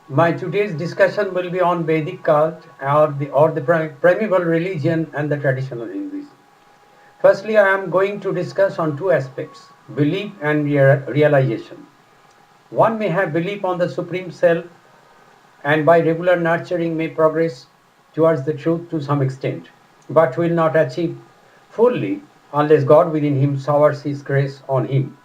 My today's discussion will be on Vedic cult or the primeval religion and the traditional Hinduism. Firstly, I am going to discuss on two aspects: belief and realization. One may have belief on the supreme self and by regular nurturing may progress towards the truth to some extent, but will not achieve fully unless God within him showers his grace on him.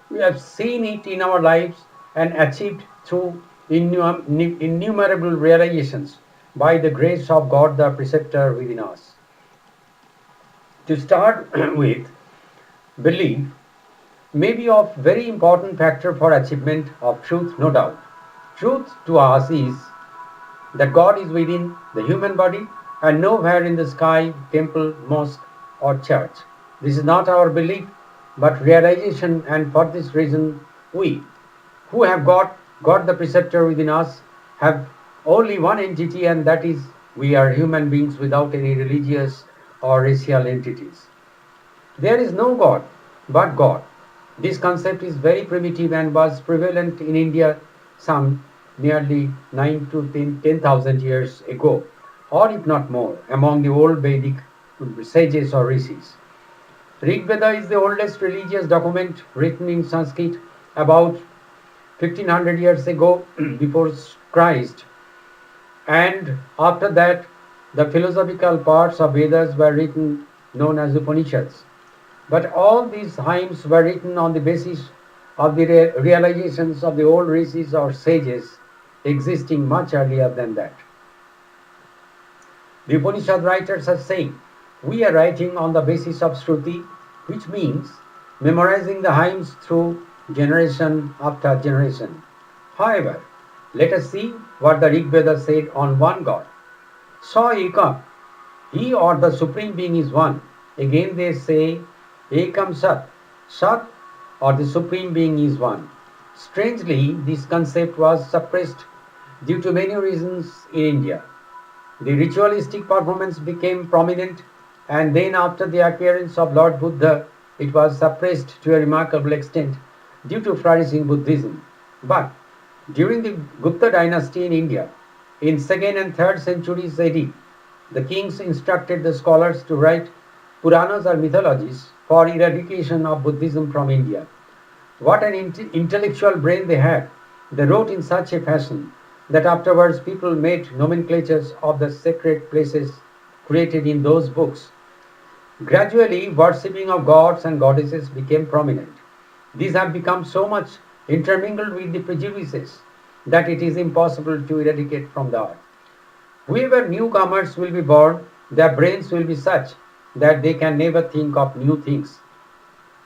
We have seen it in our lives and achieved through innumerable realizations by the grace of God, the preceptor within us. To start with, belief may be of very important factor for achievement of truth, no doubt. Truth to us is that God is within the human body and nowhere in the sky, temple, mosque, or church. This is not our belief, but realization, and for this reason, we, who have got the preceptor within us, have only one entity, and that is we are human beings without any religious or racial entities. There is no God but God. This concept is very primitive and was prevalent in India some nearly 9 to 10,000 years ago, or if not more, among the old Vedic sages or rishis. Rig Veda is the oldest religious document written in Sanskrit about 1500 years ago before Christ, and after that, the philosophical parts of Vedas were written, known as Upanishads. But all these hymns were written on the basis of the realizations of the old rishis or sages existing much earlier than that. The Upanishad writers are saying, we are writing on the basis of Shruti, which means memorizing the hymns through generation after generation. However, let us see what the Rig Veda said on one God. Sa Ekam, he or the Supreme Being is one. Again they say Ekam Sat, Sat or the Supreme Being is one. Strangely, this concept was suppressed due to many reasons in India. The ritualistic performance became prominent, and then after the appearance of Lord Buddha, it was suppressed to a remarkable extent due to flourishing Buddhism. But during the Gupta dynasty in India, in 2nd and 3rd centuries AD, the kings instructed the scholars to write Puranas or mythologies for eradication of Buddhism from India. What an intellectual brain they had! They wrote in such a fashion that afterwards people made nomenclatures of the sacred places created in those books. Gradually, worshipping of gods and goddesses became prominent. These have become so much intermingled with the prejudices that it is impossible to eradicate from the earth. Whoever newcomers will be born, their brains will be such that they can never think of new things.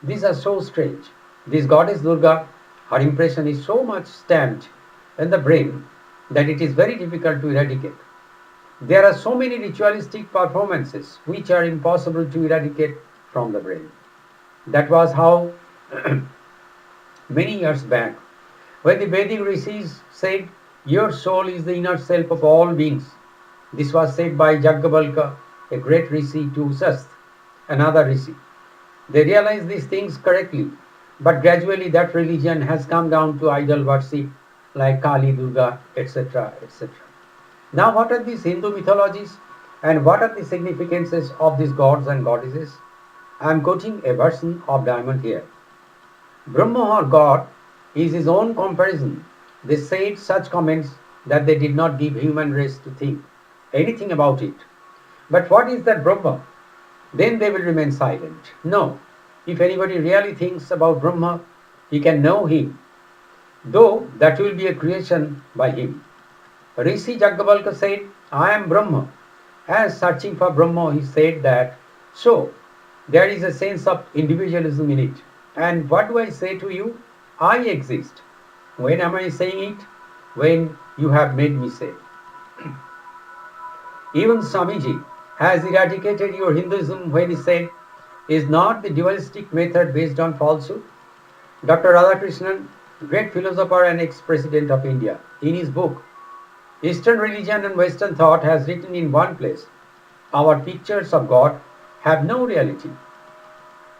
These are so strange. This goddess Durga, her impression is so much stamped in the brain that it is very difficult to eradicate. There are so many ritualistic performances which are impossible to eradicate from the brain. That was how many years back, when the Vedic rishis said, your soul is the inner self of all beings. This was said by Jaggabalka, a great rishi, to Usast, another rishi. They realized these things correctly, but gradually that religion has come down to idol worship like Kali, Durga, etc. etc. Now, what are these Hindu mythologies and what are the significances of these gods and goddesses? I am quoting a version of Diamond here. Brahma or God is his own comparison. They said such comments that they did not give human race to think anything about it. But what is that Brahma? Then they will remain silent. No, if anybody really thinks about Brahma, he can know him, though that will be a creation by him. Rishi Jaggabalka said, I am Brahma. As searching for Brahma, he said that, so there is a sense of individualism in it. And what do I say to you? I exist. When am I saying it? When you have made me say. Even Swamiji has eradicated your Hinduism when he said, is not the dualistic method based on falsehood? Dr. Radhakrishnan, great philosopher and ex-president of India, in his book, Eastern Religion and Western Thought, has written in one place, our pictures of God have no reality.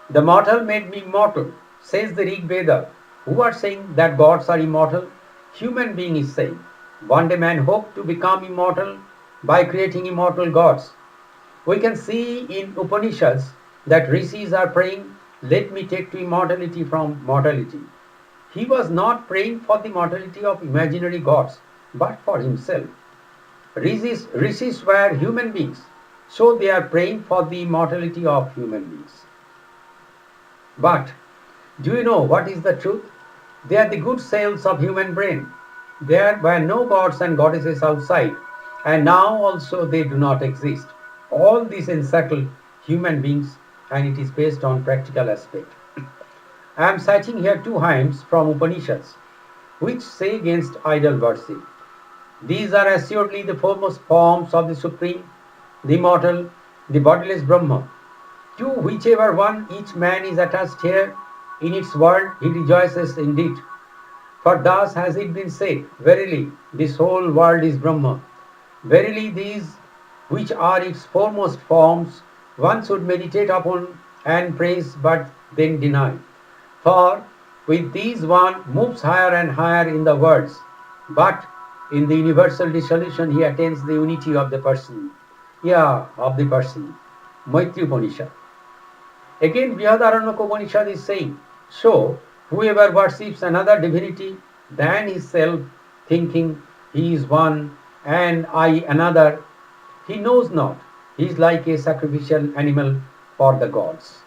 The mortal made me immortal, says the Rig Veda. Who are saying that gods are immortal? Human being is saying. One day man hoped to become immortal by creating immortal gods. We can see in Upanishads that rishis are praying, let me take to immortality from mortality. He was not praying for the mortality of imaginary gods, but for himself. Rishis were human beings, so they are praying for the immortality of human beings. But do you know what is the truth? They are the good cells of human brain. There were no gods and goddesses outside, and now also they do not exist. All these encircle human beings, and it is based on practical aspect. I am citing here two hymns from Upanishads, which say against idol worship. These are assuredly the foremost forms of the Supreme, the immortal, the bodiless Brahma. To whichever one each man is attached here, in its world he rejoices indeed. For thus has it been said, verily, this whole world is Brahma. Verily, these which are its foremost forms, one should meditate upon and praise, but then deny. For with these one moves higher and higher in the worlds, but in the universal dissolution he attains the unity of the person. Yeah, of the person. Maitri Upanishad. Again, Brihadaranyaka Upanishad is saying, so whoever worships another divinity than his self, thinking he is one and I another, he knows not. He is like a sacrificial animal for the gods.